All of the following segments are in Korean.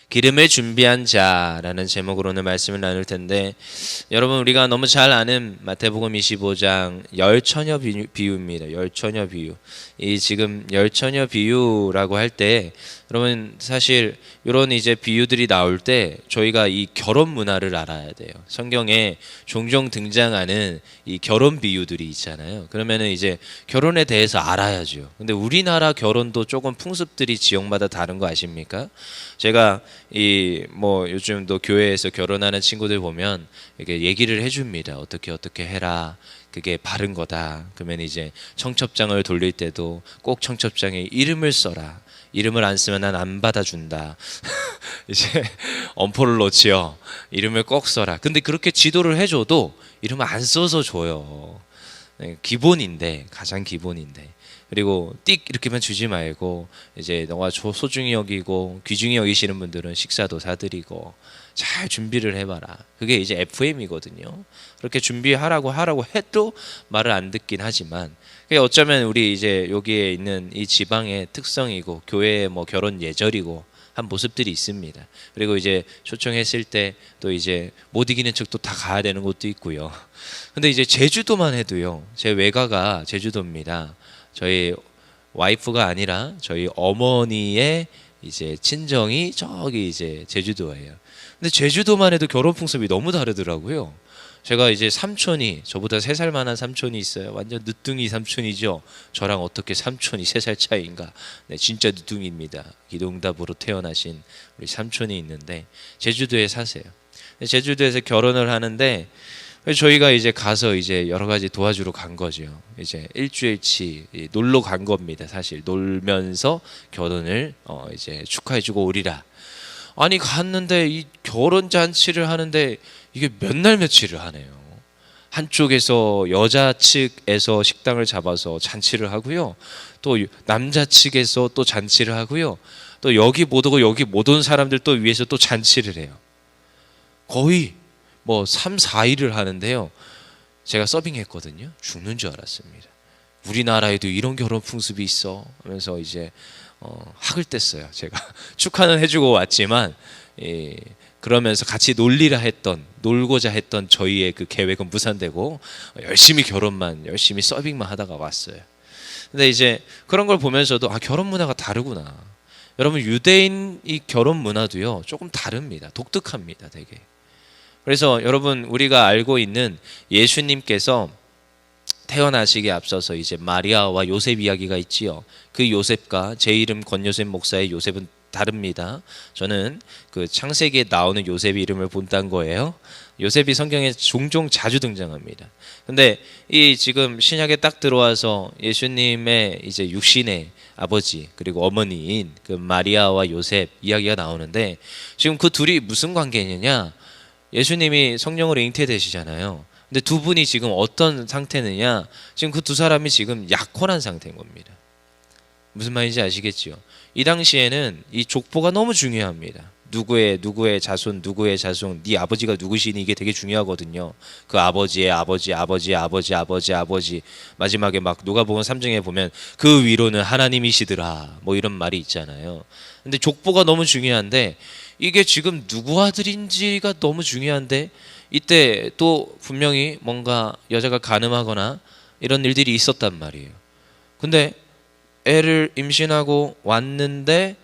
기름을 준비한 자라는 제목으로 오늘 말씀을 나눌 텐데, 여러분 우리가 너무 잘 아는 마태복음 25장 열처녀 비유입니다. 열처녀 비유. 이 지금 열처녀 비유라고 할 때 여러분 사실 이런 이제 비유들이 나올 때 저희가 이 결혼 문화를 알아야 돼요. 성경에 종종 등장하는 이 결혼 비유들이 있잖아요. 그러면은 이제 결혼에 대해서 알아야죠. 근데 우리나라 결혼도 조금 풍습들이 지역마다 다른 거 아십니까? 제가 이 뭐 요즘도 교회에서 결혼하는 친구들 보면 이렇게 얘기를 해줍니다. 어떻게 해라. 그게 바른 거다. 그러면 이제 청첩장을 돌릴 때도 꼭 청첩장에 이름을 써라. 이름을 안 쓰면 난 안 받아준다. 이제 엄포를 놓지요. 이름을 꼭 써라. 근데 그렇게 지도를 해줘도 이름을 안 써서 줘요. 기본인데, 가장 기본인데. 그리고 띡 이렇게만 주지 말고 이제 너가 소중히 여기고 귀중히 여기시는 분들은 식사도 사드리고 잘 준비를 해봐라. 그게 이제 FM이거든요. 그렇게 준비하라고 해도 말을 안 듣긴 하지만, 그게 어쩌면 우리 이제 여기에 있는 이 지방의 특성이고 교회의 뭐 결혼 예절이고 한 모습들이 있습니다. 그리고 이제 초청했을 때 또 이제 못 이기는 척도 다 가야 되는 것도 있고요. 근데 이제 제주도만 해도요. 제 외가가 제주도입니다. 저희 와이프가 아니라 저희 어머니의 이제 친정이 저기 이제 제주도예요. 근데 제주도만 해도 결혼 풍습이 너무 다르더라고요. 제가 이제 삼촌이, 저보다 3살 많은 삼촌이 있어요. 완전 늦둥이 삼촌이죠. 저랑 어떻게 삼촌이 3살 차이인가. 네, 진짜 늦둥이입니다. 기동답으로 태어나신 우리 삼촌이 있는데 제주도에 사세요. 제주도에서 결혼을 하는데 저희가 이제 가서 이제 여러 가지 도와주러 간 거죠. 이제 일주일치 놀러 간 겁니다. 사실 놀면서 결혼을 이제 축하해주고 오리라. 아니 갔는데 이 결혼 잔치를 하는데 이게 몇 날 며칠을 하네요. 한쪽에서 여자 측에서 식당을 잡아서 잔치를 하고요. 또 남자 측에서 또 잔치를 하고요. 또 여기 못 오고 여기 못 온 사람들 또 위에서 또 잔치를 해요. 거의 뭐 3, 4일을 하는데요. 제가 서빙했거든요. 죽는 줄 알았습니다. 우리나라에도 이런 결혼 풍습이 있어 하면서 이제 학을 뗐어요. 제가 축하는 해주고 왔지만 그러면서 같이 놀고자 했던 저희의 그 계획은 무산되고 열심히 열심히 서빙만 하다가 왔어요. 근데 이제 그런 걸 보면서도 결혼 문화가 다르구나. 여러분 유대인 이 결혼 문화도요 조금 다릅니다. 독특합니다, 되게. 그래서 여러분 우리가 알고 있는 예수님께서 태어나시기에 앞서서 이제 마리아와 요셉 이야기가 있지요. 그 요셉과 제 이름 권요셉 목사의 요셉은 다릅니다. 저는 그 창세기에 나오는 요셉의 이름을 본다는 거예요. 요셉이 성경에 종종 자주 등장합니다. 근데 이 지금 신약에 딱 들어와서 예수님의 이제 육신의 아버지 그리고 어머니인 그 마리아와 요셉 이야기가 나오는데 지금 그 둘이 무슨 관계냐냐? 예수님이 성령으로 잉태되시잖아요. 근데 두 분이 지금 어떤 상태느냐? 지금 그 두 사람이 지금 약혼한 상태인 겁니다. 무슨 말인지 아시겠지요? 이 당시에는 이 족보가 너무 중요합니다. 누구의 자손, 네 아버지가 누구시니 이게 되게 중요하거든요. 그 아버지의 아버지, 마지막에 막 누가복음 3장에 보면 그 위로는 하나님이시더라. 뭐 이런 말이 있잖아요. 근데 족보가 너무 중요한데 이게 지금 누구 아들인지가 너무 중요한데 이때 또 분명히 뭔가 여자가 간음하거나 이런 일들이 있었단 말이에요. 근데 애를 임신하고 왔는데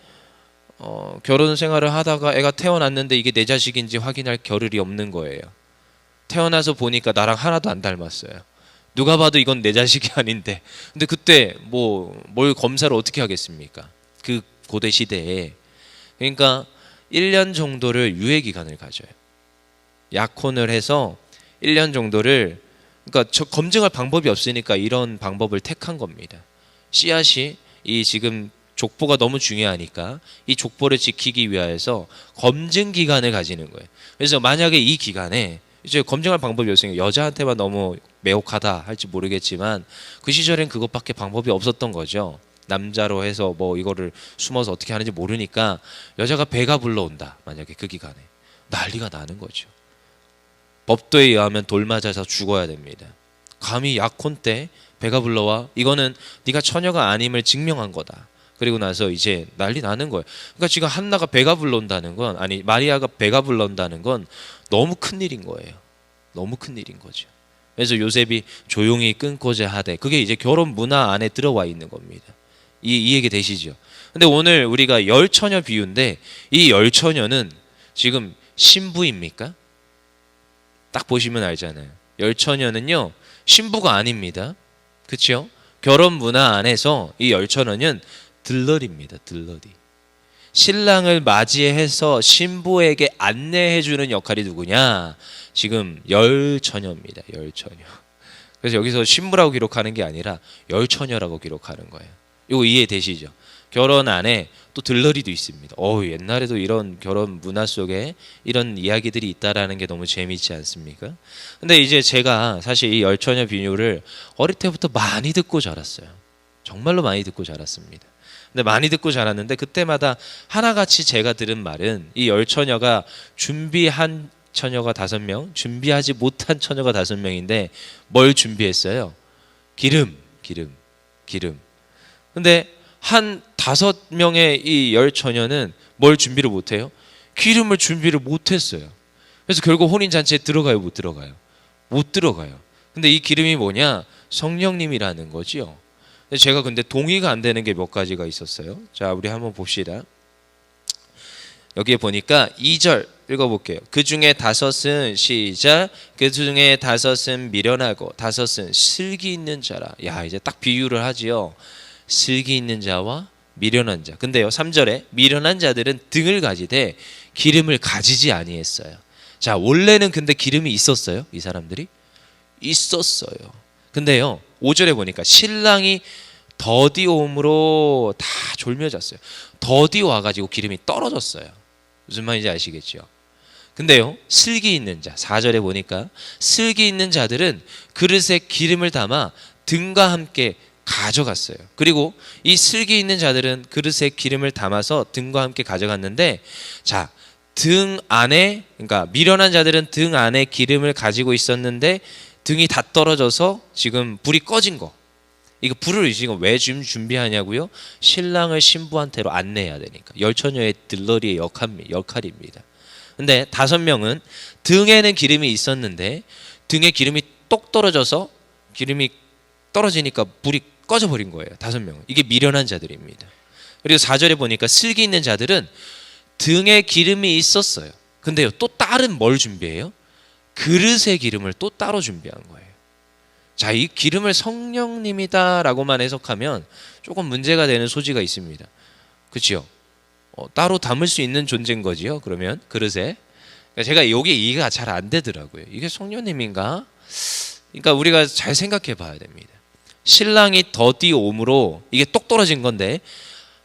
결혼 생활을 하다가 애가 태어났는데 이게 내 자식인지 확인할 겨를이 없는 거예요. 태어나서 보니까 나랑 하나도 안 닮았어요. 누가 봐도 이건 내 자식이 아닌데. 근데 그때 뭘 검사를 어떻게 하겠습니까? 그 고대 시대에. 그러니까 1년 정도를 유예 기간을 가져요. 약혼을 해서 1년 정도를, 그러니까 검증할 방법이 없으니까 이런 방법을 택한 겁니다. 씨앗이 이 지금 족보가 너무 중요하니까 이 족보를 지키기 위해서 검증 기간을 가지는 거예요. 그래서 만약에 이 기간에 이제 검증할 방법이 없으니까 여자한테만 너무 매혹하다 할지 모르겠지만 그 시절엔 그것밖에 방법이 없었던 거죠. 남자로 해서 뭐 이거를 숨어서 어떻게 하는지 모르니까 여자가 배가 불러온다. 만약에 그 기간에 난리가 나는 거죠. 법도에 의하면 돌 맞아서 죽어야 됩니다. 감히 약혼 때 배가 불러와? 이거는 네가 처녀가 아님을 증명한 거다. 그리고 나서 이제 난리 나는 거예요. 그러니까 지금 한나가 배가 불러온다는 건, 아니 마리아가 배가 불러온다는 건 너무 큰 일인 거예요. 너무 큰 일인 거죠. 그래서 요셉이 조용히 끊고자 하되, 그게 이제 결혼 문화 안에 들어와 있는 겁니다. 이해가 되시죠? 근데 오늘 우리가 열처녀 비유인데, 이 열처녀는 지금 신부입니까? 딱 보시면 알잖아요. 열처녀는요 신부가 아닙니다. 그렇죠? 결혼 문화 안에서 이 열처녀는 들러리입니다. 들러리. 신랑을 맞이해서 신부에게 안내해주는 역할이 누구냐? 지금 열처녀입니다. 열처녀. 그래서 여기서 신부라고 기록하는 게 아니라 열처녀라고 기록하는 거예요. 이거 이해되시죠? 결혼 안에 또 들러리도 있습니다. 옛날에도 이런 결혼 문화 속에 이런 이야기들이 있다라는 게 너무 재미있지 않습니까? 근데 이제 제가 사실 이 열처녀 비유를 어릴 때부터 많이 듣고 자랐어요. 정말로 많이 듣고 자랐습니다. 근데 많이 듣고 자랐는데, 그때마다 하나같이 제가 들은 말은, 이 열처녀가 준비한 처녀가 5명, 준비하지 못한 처녀가 5명인데 뭘 준비했어요? 기름. 근데 한 5명의 이 열처녀는 뭘 준비를 못해요? 기름을 준비를 못했어요. 그래서 결국 혼인잔치에 들어가요, 못 들어가요? 못 들어가요. 근데 이 기름이 뭐냐? 성령님이라는 거지요. 제가 근데 동의가 안 되는 게 몇 가지가 있었어요. 자, 우리 한번 봅시다. 여기에 보니까 2절 읽어볼게요. 그 중에 5은 시작. 그 중에 5은 미련하고 5은 슬기 있는 자라. 야, 이제 딱 비유를 하지요. 슬기 있는 자와 미련한 자. 근데요 3절에 미련한 자들은 등을 가지되 기름을 가지지 아니했어요. 자, 원래는 근데 기름이 있었어요. 이 사람들이 있었어요. 근데요 5절에 보니까 신랑이 더디옴으로 다 졸며졌어요. 더디 와가지고 기름이 떨어졌어요. 무슨 말인지 아시겠죠? 근데요 슬기 있는 자, 4절에 보니까 슬기 있는 자들은 그릇에 기름을 담아 등과 함께 가져갔어요. 그리고 이 슬기 있는 자들은 그릇에 기름을 담아서 등과 함께 가져갔는데, 자, 등 안에, 그러니까 미련한 자들은 등 안에 기름을 가지고 있었는데 등이 다 떨어져서 지금 불이 꺼진 거. 이거 불을 지금 왜 준비하냐고요? 신랑을 신부한테로 안내해야 되니까. 열처녀의 들러리의 역할입니다. 근데 5명은 등에는 기름이 있었는데 등에 기름이 똑 떨어져서, 기름이 떨어지니까 불이 꺼져버린 거예요. 5명은. 이게 미련한 자들입니다. 그리고 4절에 보니까 슬기 있는 자들은 등에 기름이 있었어요. 근데요 또 다른 뭘 준비해요? 그릇의 기름을 또 따로 준비한 거예요. 자, 이 기름을 성령님이다라고만 해석하면 조금 문제가 되는 소지가 있습니다. 그렇죠? 따로 담을 수 있는 존재인 거지요. 그러면 그릇에. 그러니까 제가 여기 이해가 잘 안 되더라고요. 이게 성령님인가? 그러니까 우리가 잘 생각해 봐야 됩니다. 신랑이 더디옴으로 이게 똑 떨어진 건데,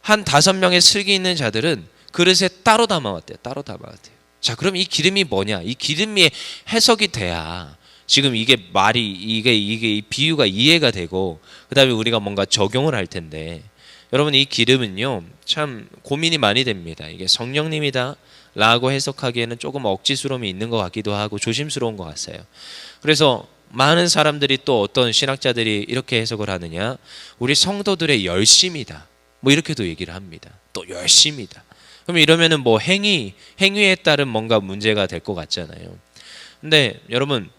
한 5명의 슬기 있는 자들은 그릇에 따로 담아왔대요. 따로 담아왔대요. 자, 그럼 이 기름이 뭐냐? 이 기름이 해석이 돼야 지금 이게 말이, 이게 이 비유가 이해가 되고, 그 다음에 우리가 뭔가 적용을 할 텐데, 여러분 이 기름은요 참 고민이 많이 됩니다. 이게 성령님이다 라고 해석하기에는 조금 억지스러움이 있는 것 같기도 하고 조심스러운 것 같아요. 그래서 많은 사람들이, 또 어떤 신학자들이 이렇게 해석을 하느냐, 우리 성도들의 열심이다, 뭐 이렇게도 얘기를 합니다. 또 열심이다. 그럼 이러면은 뭐 행위에 따른 뭔가 문제가 될 것 같잖아요. 근데 여러분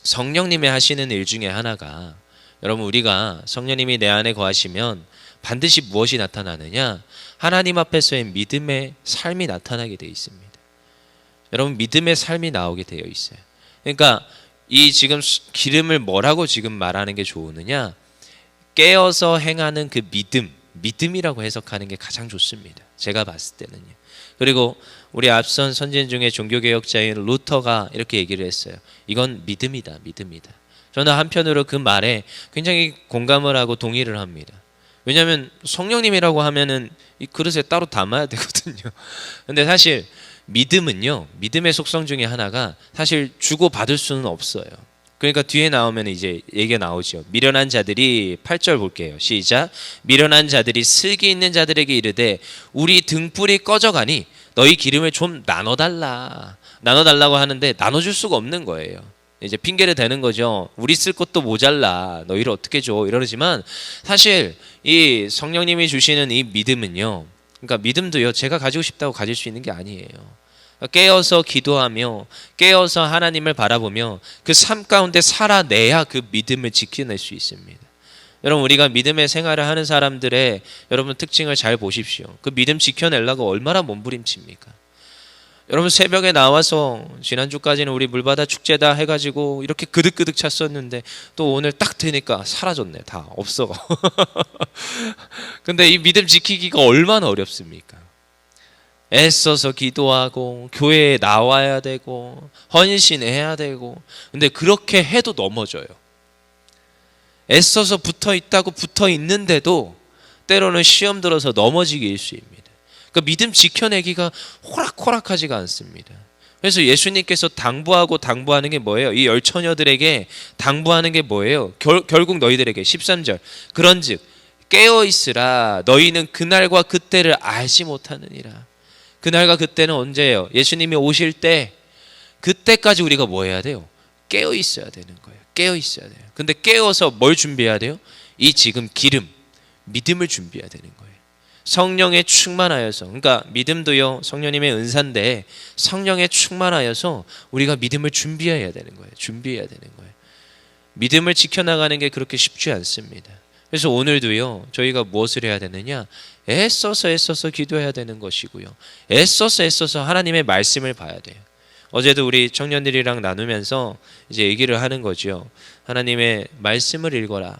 성령님이 하시는 일 중에 하나가, 여러분 우리가 성령님이 내 안에 거하시면 반드시 무엇이 나타나느냐? 하나님 앞에서의 믿음의 삶이 나타나게 되어 있습니다. 여러분 믿음의 삶이 나오게 되어 있어요. 그러니까 이 지금 기름을 뭐라고 지금 말하는 게 좋으느냐? 깨어서 행하는 그 믿음이라고 해석하는 게 가장 좋습니다. 제가 봤을 때는요. 그리고 우리 앞선 선진 중에 종교개혁자인 루터가 이렇게 얘기를 했어요. 이건 믿음이다. 저는 한편으로 그 말에 굉장히 공감을 하고 동의를 합니다. 왜냐하면 성령님이라고 하면은 이 그릇에 따로 담아야 되거든요. 근데 사실 믿음은요, 믿음의 속성 중에 하나가 사실 주고 받을 수는 없어요. 그러니까 뒤에 나오면 이제 얘기가 나오죠. 미련한 자들이, 8절 볼게요. 시작. 미련한 자들이 슬기 있는 자들에게 이르되 우리 등불이 꺼져가니 너희 기름을 좀 나눠달라고 하는데 나눠줄 수가 없는 거예요. 이제 핑계를 대는 거죠. 우리 쓸 것도 모자라. 너희를 어떻게 줘? 이러지만 사실 이 성령님이 주시는 이 믿음은요. 그러니까 믿음도요. 제가 가지고 싶다고 가질 수 있는 게 아니에요. 깨어서 기도하며 깨어서 하나님을 바라보며 그 삶 가운데 살아내야 그 믿음을 지켜낼 수 있습니다. 여러분 우리가 믿음의 생활을 하는 사람들의 여러분 특징을 잘 보십시오. 그 믿음 지켜내려고 얼마나 몸부림칩니까? 여러분 새벽에 나와서 지난주까지는 우리 물바다 축제다 해가지고 이렇게 그득그득 찼었는데 또 오늘 딱 되니까 사라졌네. 다 없어. 근데 이 믿음 지키기가 얼마나 어렵습니까? 애써서 기도하고 교회에 나와야 되고 헌신해야 되고 근데 그렇게 해도 넘어져요. 애써서 붙어 있다고 붙어 있는데도 때로는 시험 들어서 넘어지기 일쑤입니다. 그 믿음 지켜내기가 호락호락하지가 않습니다. 그래서 예수님께서 당부하는 게 뭐예요? 이 열처녀들에게 당부하는 게 뭐예요? 결국 너희들에게 13절 그런즉 깨어 있으라 너희는 그날과 그때를 알지 못하느니라. 그날과 그때는 언제예요? 예수님이 오실 때 그때까지 우리가 뭐 해야 돼요? 깨어 있어야 되는 거예요. 깨어 있어야 돼요. 근데 깨어서 뭘 준비해야 돼요? 이 지금 기름, 믿음을 준비해야 되는 거예요. 성령에 충만하여서 그러니까 믿음도요 성령님의 은사인데 성령에 충만하여서 우리가 믿음을 준비해야 되는 거예요. 준비해야 되는 거예요. 믿음을 지켜나가는 게 그렇게 쉽지 않습니다. 그래서 오늘도요 저희가 무엇을 해야 되느냐 애써서 기도해야 되는 것이고요 애써서 하나님의 말씀을 봐야 돼요. 어제도 우리 청년들이랑 나누면서 이제 얘기를 하는 거죠. 하나님의 말씀을 읽어라.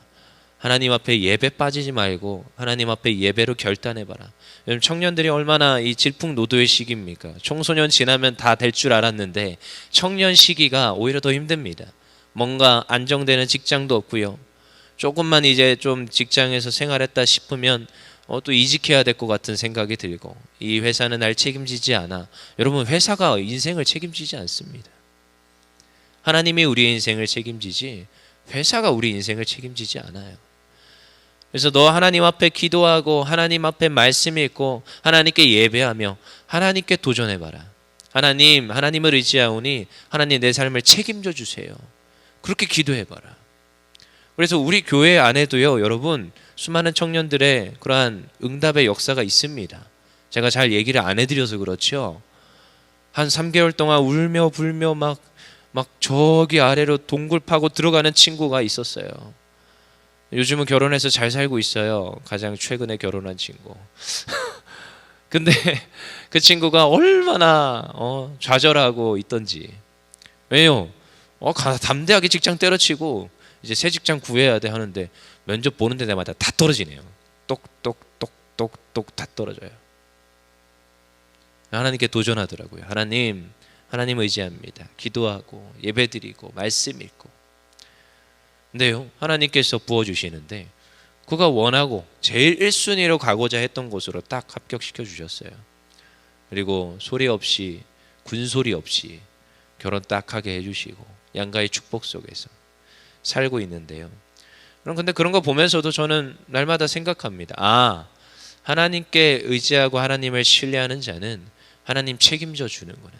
하나님 앞에 예배 빠지지 말고 하나님 앞에 예배로 결단해봐라. 요즘 청년들이 얼마나 이 질풍노도의 시기입니까? 청소년 지나면 다 될 줄 알았는데 청년 시기가 오히려 더 힘듭니다. 뭔가 안정되는 직장도 없고요. 조금만 이제 좀 직장에서 생활했다 싶으면 또 이직해야 될 것 같은 생각이 들고 이 회사는 날 책임지지 않아. 여러분 회사가 인생을 책임지지 않습니다. 하나님이 우리의 인생을 책임지지 회사가 우리 인생을 책임지지 않아요. 그래서 너 하나님 앞에 기도하고 하나님 앞에 말씀 읽고 하나님께 예배하며 하나님께 도전해봐라. 하나님을 의지하오니 하나님 내 삶을 책임져 주세요. 그렇게 기도해봐라. 그래서 우리 교회 안에도요 여러분 수많은 청년들의 그러한 응답의 역사가 있습니다. 제가 잘 얘기를 안 해드려서 그렇죠. 한 3개월 동안 울며 불며 막 저기 아래로 동굴 파고 들어가는 친구가 있었어요. 요즘은 결혼해서 잘 살고 있어요. 가장 최근에 결혼한 친구. 근데 그 친구가 얼마나 좌절하고 있던지. 왜요? 담대하게 직장 때려치고 이제 새 직장 구해야 돼 하는데 면접 보는 데마다 다 떨어지네요. 똑똑 다 떨어져요. 하나님께 도전하더라고요. 하나님 의지합니다. 기도하고 예배드리고 말씀 읽고. 근데요 하나님께서 부어주시는데 그가 원하고 제일 1순위로 가고자 했던 곳으로 딱 합격시켜 주셨어요. 그리고 소리 없이 군소리 없이 결혼 딱 하게 해주시고 양가의 축복 속에서 살고 있는데요. 근데 그런 거 보면서도 저는 날마다 생각합니다. 하나님께 의지하고 하나님을 신뢰하는 자는 하나님 책임져 주는구나.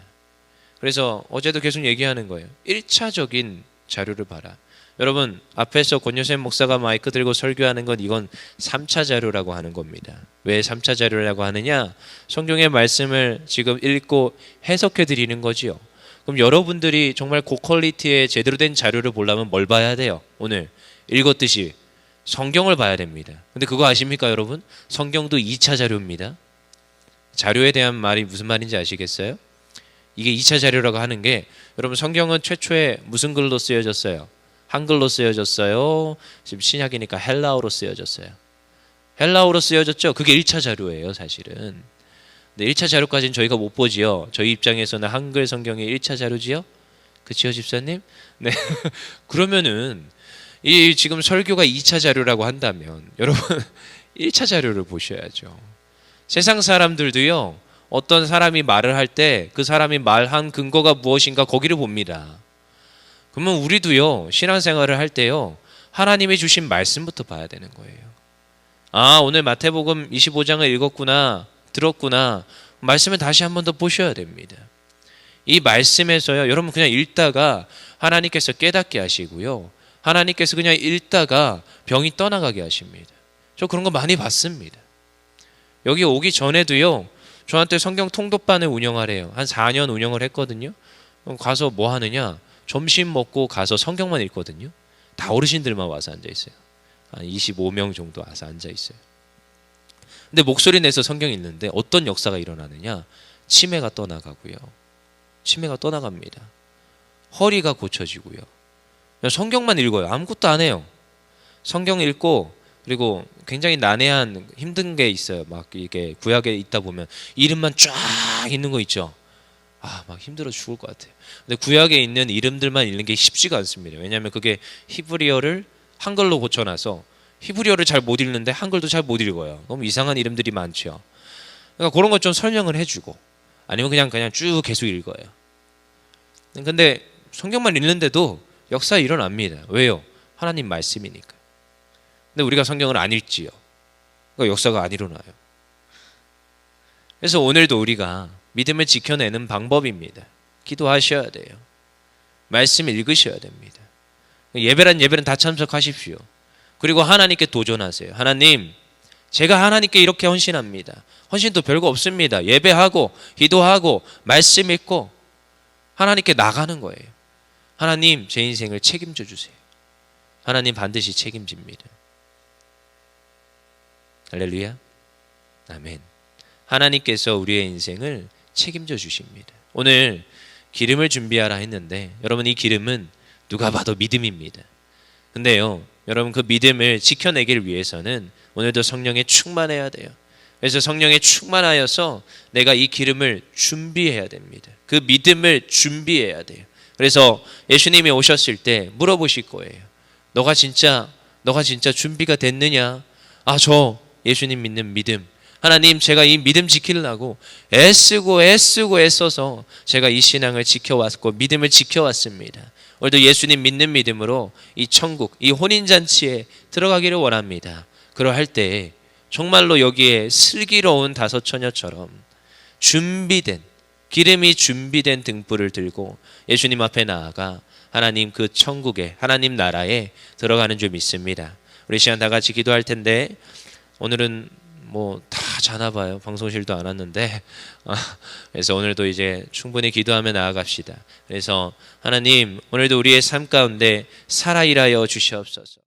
그래서 어제도 계속 얘기하는 거예요. 1차적인 자료를 봐라. 여러분 앞에서 권요셉 목사가 마이크 들고 설교하는 건 이건 3차 자료라고 하는 겁니다. 왜 3차 자료라고 하느냐? 성경의 말씀을 지금 읽고 해석해 드리는 거지요. 그럼 여러분들이 정말 고퀄리티의 제대로 된 자료를 보려면 뭘 봐야 돼요? 오늘 읽었듯이 성경을 봐야 됩니다. 근데 그거 아십니까 여러분? 성경도 2차 자료입니다. 자료에 대한 말이 무슨 말인지 아시겠어요? 이게 2차 자료라고 하는 게 여러분 성경은 최초에 무슨 글로 쓰여졌어요? 한글로 쓰여졌어요. 지금 신약이니까 헬라어로 쓰여졌어요. 헬라어로 쓰여졌죠. 그게 1차 자료예요 사실은. 근데 1차 자료까지는 저희가 못 보지요. 저희 입장에서는 한글 성경이 1차 자료지요. 그치요 집사님? 네. 그러면은 이 지금 설교가 2차 자료라고 한다면 여러분 1차 자료를 보셔야죠. 세상 사람들도요 어떤 사람이 말을 할 때 그 사람이 말한 근거가 무엇인가 거기를 봅니다. 그러면 우리도요 신앙생활을 할 때요 하나님이 주신 말씀부터 봐야 되는 거예요. 오늘 마태복음 25장을 읽었구나 들었구나 말씀을 다시 한 번 더 보셔야 됩니다. 이 말씀에서요 여러분 그냥 읽다가 하나님께서 깨닫게 하시고요. 하나님께서 그냥 읽다가 병이 떠나가게 하십니다. 저 그런 거 많이 봤습니다. 여기 오기 전에도요, 저한테 성경 통독반을 운영하래요. 한 4년 운영을 했거든요. 가서 뭐 하느냐? 점심 먹고 가서 성경만 읽거든요. 다 어르신들만 와서 앉아 있어요. 한 25명 정도 와서 앉아 있어요. 근데 목소리 내서 성경 읽는데 어떤 역사가 일어나느냐? 치매가 떠나가고요. 치매가 떠나갑니다. 허리가 고쳐지고요. 그냥 성경만 읽어요. 아무것도 안 해요. 성경 읽고, 그리고 굉장히 난해한 힘든 게 있어요. 막 이게 구약에 있다 보면 이름만 쫙 있는 거 있죠. 아, 막 힘들어 죽을 것 같아요. 근데 구약에 있는 이름들만 읽는 게 쉽지가 않습니다. 왜냐하면 그게 히브리어를 한글로 고쳐놔서 히브리어를 잘 못 읽는데 한글도 잘 못 읽어요. 너무 이상한 이름들이 많죠. 그러니까 그런 것 좀 설명을 해주고, 아니면 그냥 쭉 계속 읽어요. 근데 성경만 읽는데도 역사 일어납니다. 왜요? 하나님 말씀이니까. 근데 우리가 성경을 안 읽지요. 그러니까 역사가 안 일어나요. 그래서 오늘도 우리가 믿음을 지켜내는 방법입니다. 기도하셔야 돼요. 말씀 읽으셔야 됩니다. 예배란 다 참석하십시오. 그리고 하나님께 도전하세요. 하나님, 제가 하나님께 이렇게 헌신합니다. 헌신도 별거 없습니다. 예배하고 기도하고 말씀 읽고 하나님께 나가는 거예요. 하나님, 제 인생을 책임져 주세요. 하나님 반드시 책임집니다. 할렐루야. 아멘. 하나님께서 우리의 인생을 책임져 주십니다. 오늘 기름을 준비하라 했는데, 여러분, 이 기름은 누가 봐도 믿음입니다. 근데요, 여러분, 그 믿음을 지켜내길 위해서는 오늘도 성령에 충만해야 돼요. 그래서 성령에 충만하여서 내가 이 기름을 준비해야 됩니다. 그 믿음을 준비해야 돼요. 그래서 예수님이 오셨을 때 물어보실 거예요. 너가 진짜 준비가 됐느냐? 아, 저 예수님 믿는 믿음. 하나님, 제가 이 믿음 지키려고 애써서 제가 이 신앙을 지켜왔고 믿음을 지켜왔습니다. 오늘도 예수님 믿는 믿음으로 이 천국, 이 혼인잔치에 들어가기를 원합니다. 그러할 때 정말로 여기에 슬기로운 다섯 처녀처럼 기름이 준비된 등불을 들고 예수님 앞에 나아가 하나님 그 천국에, 하나님 나라에 들어가는 줄 믿습니다. 우리 시간 다 같이 기도할 텐데, 오늘은 뭐 다 자나 봐요. 방송실도 안 왔는데. 그래서 오늘도 이제 충분히 기도하며 나아갑시다. 그래서 하나님, 오늘도 우리의 삶 가운데 살아 일하여 주시옵소서.